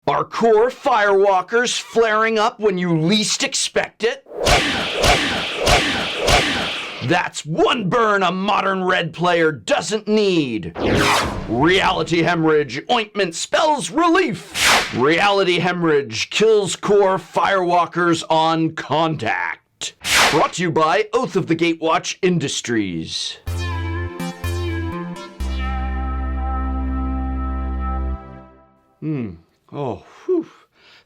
Are core firewalkers flaring up when you least expect it? That's one burn a modern red player doesn't need. Reality Hemorrhage ointment spells relief. Reality Hemorrhage kills core firewalkers on contact. Brought to you by Oath of the Gatewatch Industries. Oh, whew.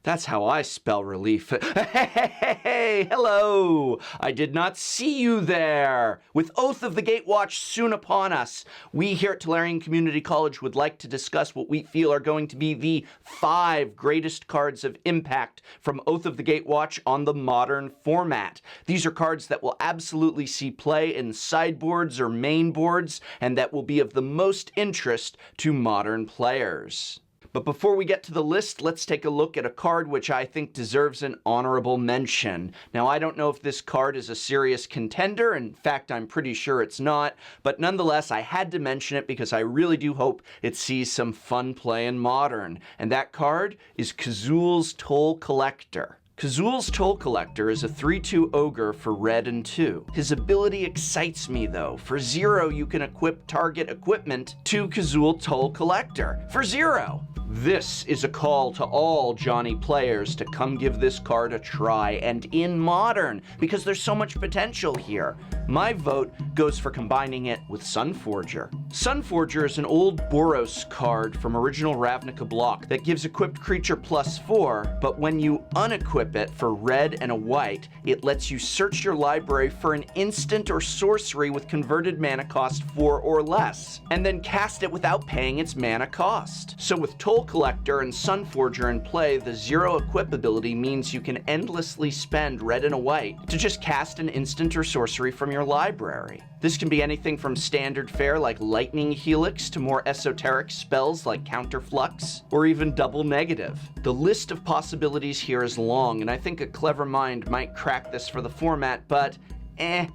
That's how I spell relief. Hey, hello! I did not see you there! With Oath of the Gatewatch soon upon us, we here at Tolarian Community College would like to discuss what we feel are going to be the 5 greatest cards of impact from Oath of the Gatewatch on the modern format. These are cards that will absolutely see play in sideboards or main boards, and that will be of the most interest to modern players. But before we get to the list, let's take a look at a card which I think deserves an honorable mention. Now, I don't know if this card is a serious contender. In fact, I'm pretty sure it's not. But nonetheless, I had to mention it because I really do hope it sees some fun play in Modern. And that card is Kazul's Toll Collector. Kazul's Toll Collector is a 3/2 ogre for red and 2. His ability excites me though. For 0, you can equip target equipment to Kazul Toll Collector. For 0! This is a call to all Johnny players to come give this card a try, and in Modern, because there's so much potential here. My vote goes for combining it with Sunforger. Sunforger is an old Boros card from original Ravnica block that gives equipped creature +4, but when you unequip it for red and a white, it lets you search your library for an instant or sorcery with converted mana cost 4 or less, and then cast it without paying its mana cost. So with Toll Collector and Sunforger in play, the 0 equip ability means you can endlessly spend red and a white to just cast an instant or sorcery from your library. This can be anything from standard fare like Lightning Helix to more esoteric spells like Counterflux, or even Double Negative. The list of possibilities here is long, and I think a clever mind might crack this for the format, but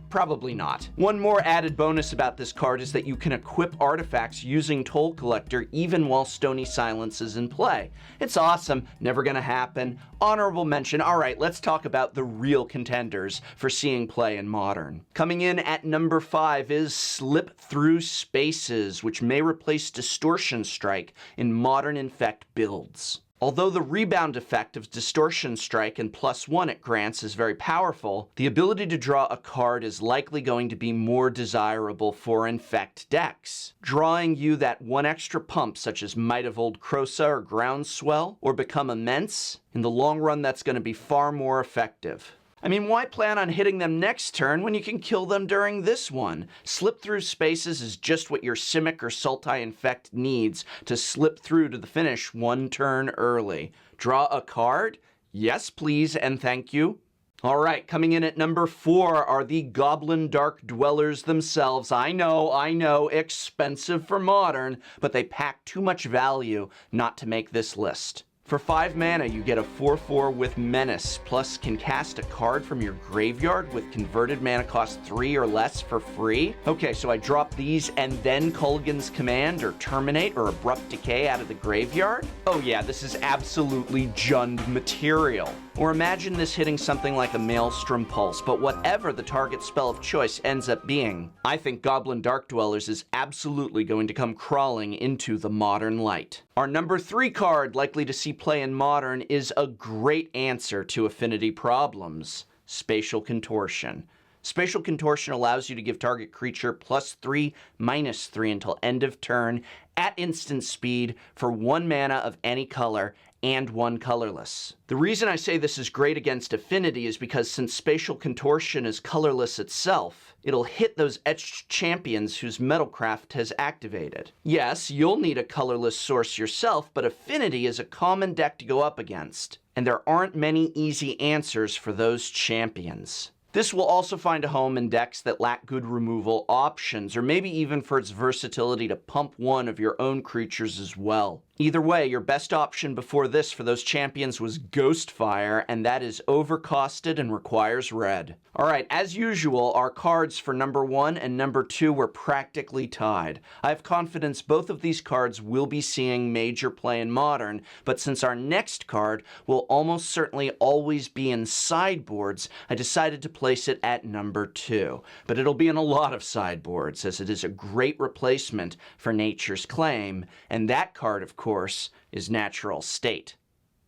probably not. One more added bonus about this card is that you can equip artifacts using Toll Collector even while Stony Silence is in play. It's awesome, never gonna happen. Honorable mention. Alright, let's talk about the real contenders for seeing play in Modern. Coming in at number 5 is Slip Through Spaces, which may replace Distortion Strike in Modern Infect builds. Although the rebound effect of Distortion Strike and +1 it grants is very powerful, the ability to draw a card is likely going to be more desirable for Infect decks, drawing you that one extra pump such as Might of Old Krosa or Groundswell, or Become Immense. In the long run, that's going to be far more effective. I mean, why plan on hitting them next turn when you can kill them during this one? Slip Through Spaces is just what your Simic or Sultai Infect needs to slip through to the finish one turn early. Draw a card? Yes, please, and thank you. Alright, coming in at number 4 are the Goblin Dark Dwellers themselves. I know, expensive for Modern, but they pack too much value not to make this list. For 5 mana, you get a 4/4 with Menace, plus can cast a card from your graveyard with converted mana cost 3 or less for free. Okay, so I drop these and then Kulgan's Command or Terminate or Abrupt Decay out of the graveyard? Oh yeah, this is absolutely Jund material. Or imagine this hitting something like a Maelstrom Pulse, but whatever the target spell of choice ends up being, I think Goblin Dark Dwellers is absolutely going to come crawling into the Modern light. Our number 3 card likely to see play in Modern is a great answer to affinity problems: Spatial Contortion. Spatial Contortion allows you to give target creature +3/-3 until end of turn at instant speed for 1 mana of any color and 1 colorless. The reason I say this is great against affinity is because since Spatial Contortion is colorless itself, it'll hit those etched champions whose Metalcraft has activated. Yes, you'll need a colorless source yourself, but affinity is a common deck to go up against, and there aren't many easy answers for those champions. This will also find a home in decks that lack good removal options, or maybe even for its versatility to pump one of your own creatures as well. Either way, your best option before this for those champions was Ghostfire, and that is overcosted and requires red. Alright, as usual, our cards for number 1 and number 2 were practically tied. I have confidence both of these cards will be seeing major play in Modern, but since our next card will almost certainly always be in sideboards, I decided to place it at number 2. But it'll be in a lot of sideboards, as it is a great replacement for Nature's Claim, and that card, of course, is Natural State.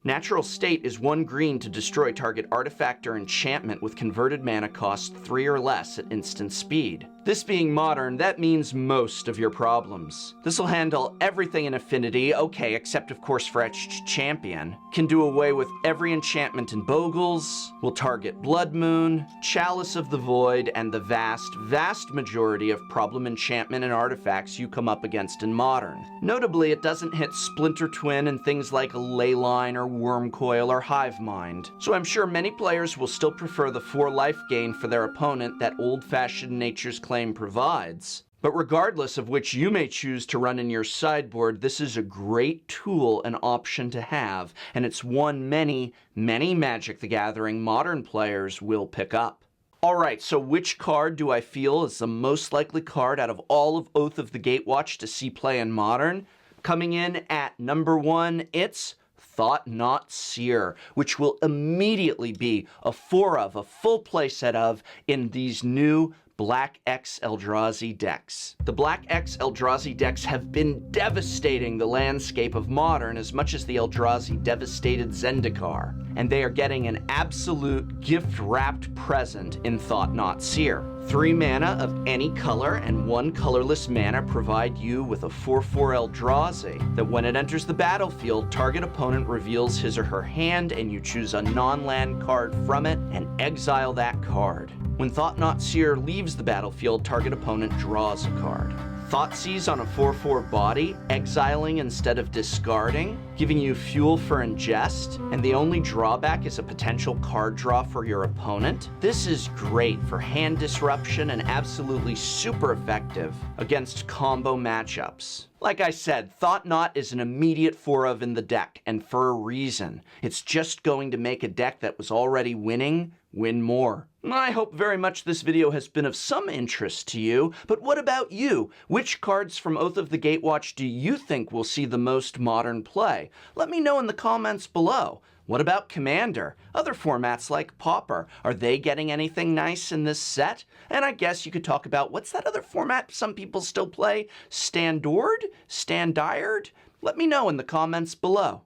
Natural State is 1 green to destroy target artifact or enchantment with converted mana cost 3 or less at instant speed. This being Modern, that means most of your problems. This will handle everything in Affinity, okay, except of course for Etched Champion. Can do away with every enchantment in Bogles, will target Blood Moon, Chalice of the Void, and the vast majority of problem enchantment and artifacts you come up against in Modern. Notably, it doesn't hit Splinter Twin and things like Leyline or Wormcoil or Hivemind, so I'm sure many players will still prefer the 4 life gain for their opponent that old-fashioned Nature's Claim provides. But regardless of which you may choose to run in your sideboard, this is a great tool and option to have, and it's one many Magic the Gathering Modern players will pick up. Alright, so which card do I feel is the most likely card out of all of Oath of the Gatewatch to see play in Modern? Coming in at number 1, it's Thought-Knot Seer, which will immediately be a full playset of in these new Black X Eldrazi decks. The Black X Eldrazi decks have been devastating the landscape of Modern as much as the Eldrazi devastated Zendikar, and they are getting an absolute gift-wrapped present in Thought-Knot Seer. 3 mana of any color and 1 colorless mana provide you with a 4/4 Eldrazi that when it enters the battlefield, target opponent reveals his or her hand and you choose a non-land card from it and exile that card. When Thought-Knot Seer leaves the battlefield, target opponent draws a card. Thoughtseize on a 4/4 body, exiling instead of discarding, giving you fuel for ingest, and the only drawback is a potential card draw for your opponent. This is great for hand disruption and absolutely super effective against combo matchups. Like I said, Thought-Knot is an immediate 4 of in the deck, and for a reason. It's just going to make a deck that was already winning win more. I hope very much this video has been of some interest to you, but what about you? Which cards from Oath of the Gatewatch do you think will see the most Modern play? Let me know in the comments below. What about Commander? Other formats like Pauper, are they getting anything nice in this set? And I guess you could talk about, what's that other format some people still play? Standard? Standard? Let me know in the comments below.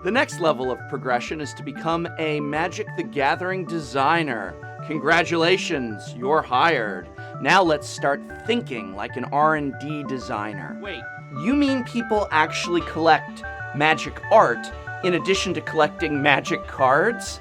The next level of progression is to become a Magic the Gathering designer. Congratulations, you're hired. Now let's start thinking like an R&D designer. Wait, you mean people actually collect Magic art in addition to collecting Magic cards?